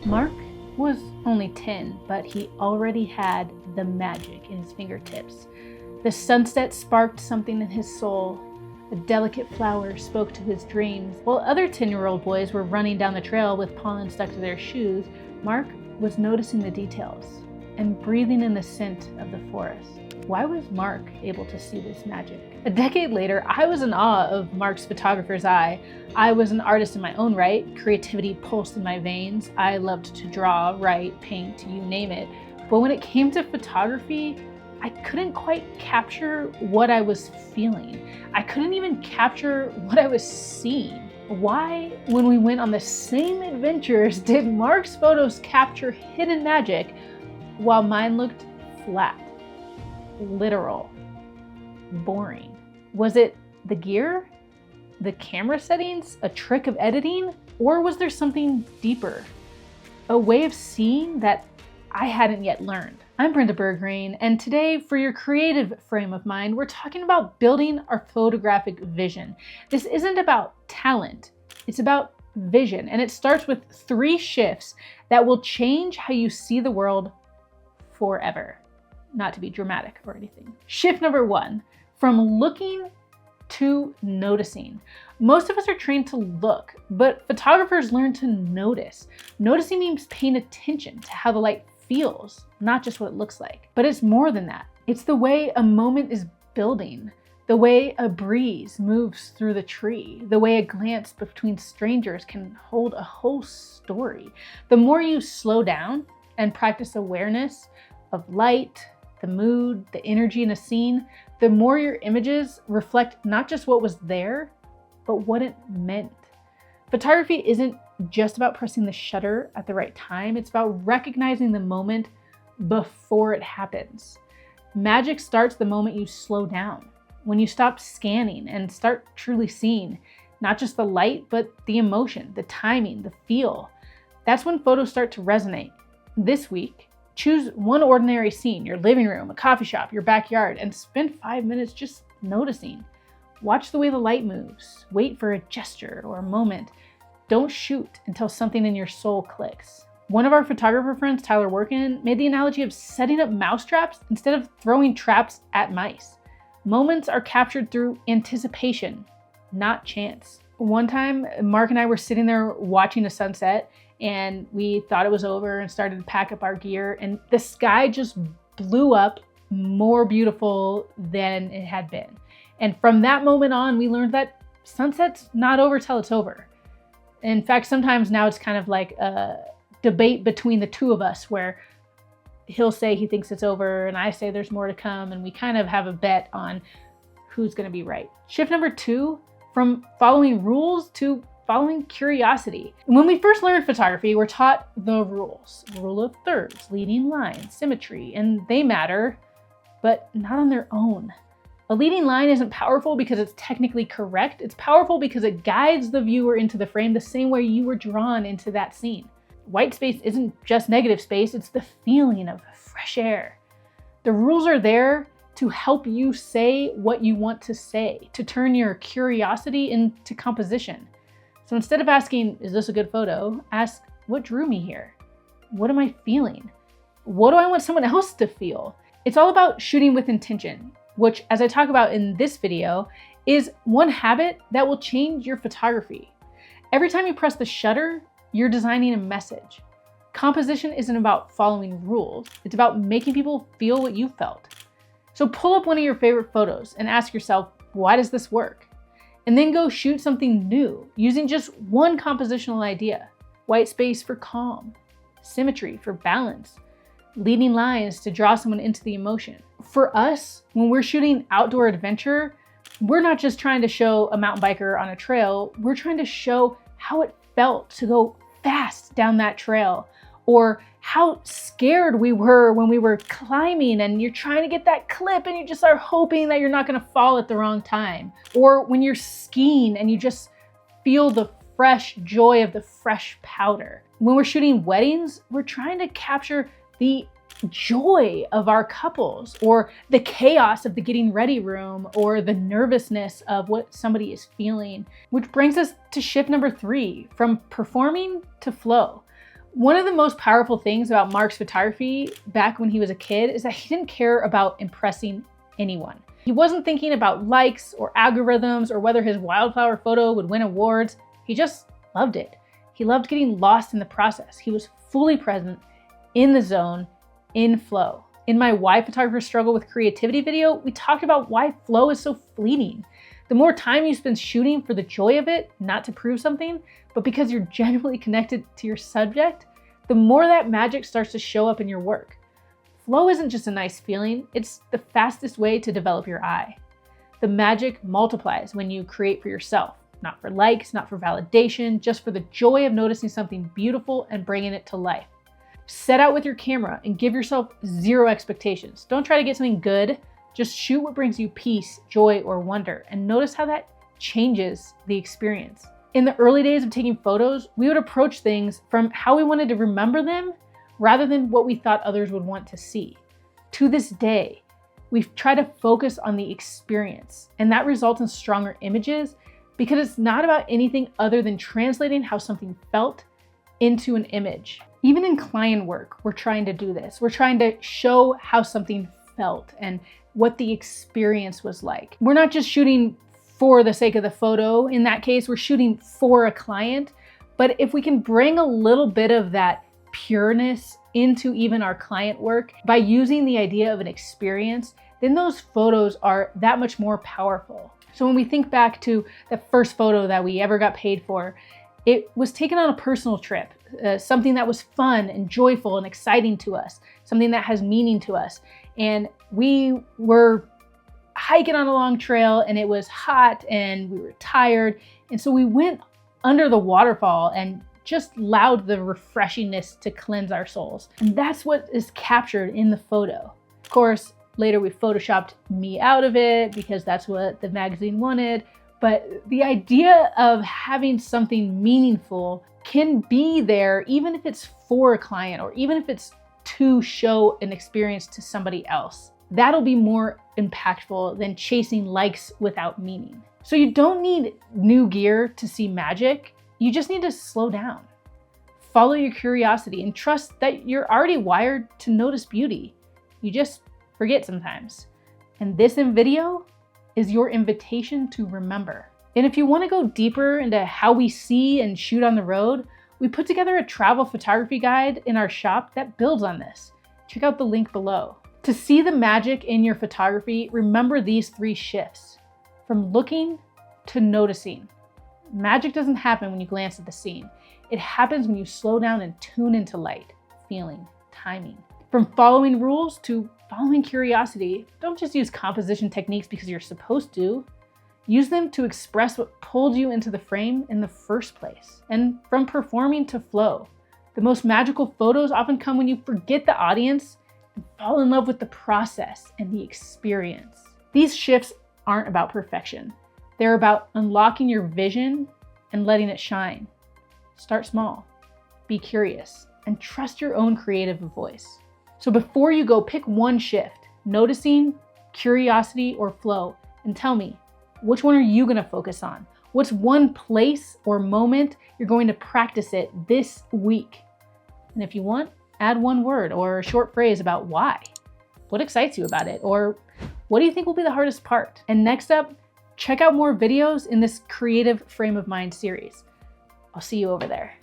Mark was only 10, but he already had the magic in his fingertips. The sunset sparked something in his soul. A delicate flower spoke to his dreams. While other 10-year-old boys were running down the trail with pollen stuck to their shoes, Mark was noticing the details and breathing in the scent of the forest. Why was Mark able to see this magic? A decade later, I was in awe of Mark's photographer's eye. I was an artist in my own right. Creativity pulsed in my veins. I loved to draw, write, paint, you name it. But when it came to photography, I couldn't quite capture what I was feeling. I couldn't even capture what I was seeing. Why, when we went on the same adventures, did Mark's photos capture hidden magic while mine looked flat, literal, boring? Was it the gear, the camera settings, a trick of editing, or was there something deeper? A way of seeing that I hadn't yet learned. I'm Brenda Breen, and today, for your creative frame of mind, we're talking about building our photographic vision. This isn't about talent, it's about vision, and it starts with 3 shifts that will change how you see the world forever. Not to be dramatic or anything. Shift number 1, from looking to noticing. Most of us are trained to look, but photographers learn to notice. Noticing means paying attention to how the light feels, not just what it looks like. But it's more than that. It's the way a moment is building, the way a breeze moves through the tree, the way a glance between strangers can hold a whole story. The more you slow down and practice awareness of light, the mood, the energy in a scene, the more your images reflect not just what was there, but what it meant. Photography isn't just about pressing the shutter at the right time. It's about recognizing the moment before it happens. Magic starts the moment you slow down, when you stop scanning and start truly seeing not just the light, but the emotion, the timing, the feel. That's when photos start to resonate. This week, choose one ordinary scene, your living room, a coffee shop, your backyard, and spend 5 minutes just noticing. Watch the way the light moves. Wait for a gesture or a moment. Don't shoot until something in your soul clicks. One of our photographer friends, Tyler Workin, made the analogy of setting up mouse traps instead of throwing traps at mice. Moments are captured through anticipation, not chance. One time, Mark and I were sitting there watching a sunset, and we thought it was over and started to pack up our gear, and the sky just blew up more beautiful than it had been. And from that moment on, we learned that sunset's not over till it's over. In fact, sometimes now it's kind of like a debate between the two of us where he'll say he thinks it's over and I say there's more to come, and we kind of have a bet on who's going to be right. Shift number 2, from following rules to following curiosity. When we first learned photography, we're taught the rules. Rule of thirds, leading lines, symmetry, and they matter, but not on their own. A leading line isn't powerful because it's technically correct. It's powerful because it guides the viewer into the frame the same way you were drawn into that scene. White space isn't just negative space, it's the feeling of fresh air. The rules are there to help you say what you want to say, to turn your curiosity into composition. So instead of asking, is this a good photo? Ask, what drew me here? What am I feeling? What do I want someone else to feel? It's all about shooting with intention, which, as I talk about in this video, is one habit that will change your photography. Every time you press the shutter, you're designing a message. Composition isn't about following rules. It's about making people feel what you felt. So pull up one of your favorite photos and ask yourself, why does this work? And then go shoot something new using just one compositional idea. White space for calm, symmetry for balance, leading lines to draw someone into the emotion. For us, when we're shooting outdoor adventure, we're not just trying to show a mountain biker on a trail, we're trying to show how it felt to go fast down that trail, or how scared we were when we were climbing and you're trying to get that clip and you just are hoping that you're not gonna fall at the wrong time, or when you're skiing and you just feel the fresh joy of the fresh powder. When we're shooting weddings, we're trying to capture the joy of our couples, or the chaos of the getting ready room, or the nervousness of what somebody is feeling. Which brings us to shift number 3, from performing to flow. One of the most powerful things about Mark's photography back when he was a kid is that he didn't care about impressing anyone. He wasn't thinking about likes or algorithms or whether his wildflower photo would win awards. He just loved it. He loved getting lost in the process. He was fully present, in the zone, in flow. In my Why Photographers Struggle with Creativity video, we talked about why flow is so fleeting. The more time you spend shooting for the joy of it, not to prove something, but because you're genuinely connected to your subject, the more that magic starts to show up in your work. Flow isn't just a nice feeling, it's the fastest way to develop your eye. The magic multiplies when you create for yourself, not for likes, not for validation, just for the joy of noticing something beautiful and bringing it to life. Set out with your camera and give yourself zero expectations. Don't try to get something good. Just shoot what brings you peace, joy, or wonder, and notice how that changes the experience. In the early days of taking photos, we would approach things from how we wanted to remember them rather than what we thought others would want to see. To this day, we've tried to focus on the experience, and that results in stronger images because it's not about anything other than translating how something felt into an image. Even in client work, we're trying to do this. We're trying to show how something felt and what the experience was like. We're not just shooting for the sake of the photo. In that case, we're shooting for a client. But if we can bring a little bit of that pureness into even our client work by using the idea of an experience, then those photos are that much more powerful. So when we think back to the first photo that we ever got paid for, it was taken on a personal trip, something that was fun and joyful and exciting to us, something that has meaning to us. And we were hiking on a long trail and it was hot and we were tired. And so we went under the waterfall and just allowed the refreshingness to cleanse our souls. And that's what is captured in the photo. Of course, later we photoshopped me out of it because that's what the magazine wanted. But the idea of having something meaningful can be there even if it's for a client or even if it's to show an experience to somebody else. That'll be more impactful than chasing likes without meaning. So you don't need new gear to see magic. You just need to slow down. Follow your curiosity and trust that you're already wired to notice beauty. You just forget sometimes. And this video is your invitation to remember. And if you want to go deeper into how we see and shoot on the road, we put together a travel photography guide in our shop that builds on this. Check out the link below. To see the magic in your photography, remember these 3 shifts. From looking to noticing. Magic doesn't happen when you glance at the scene. It happens when you slow down and tune into light, feeling, timing. From following rules to following curiosity. Don't just use composition techniques because you're supposed to. Use them to express what pulled you into the frame in the first place. And from performing to flow. The most magical photos often come when you forget the audience and fall in love with the process and the experience. These shifts aren't about perfection. They're about unlocking your vision and letting it shine. Start small, be curious, and trust your own creative voice. So before you go, pick one shift, noticing, curiosity, or flow, and tell me, which one are you gonna focus on? What's one place or moment you're going to practice it this week? And if you want, add one word or a short phrase about why. What excites you about it? Or what do you think will be the hardest part? And next up, check out more videos in this Creative Frame of Mind series. I'll see you over there.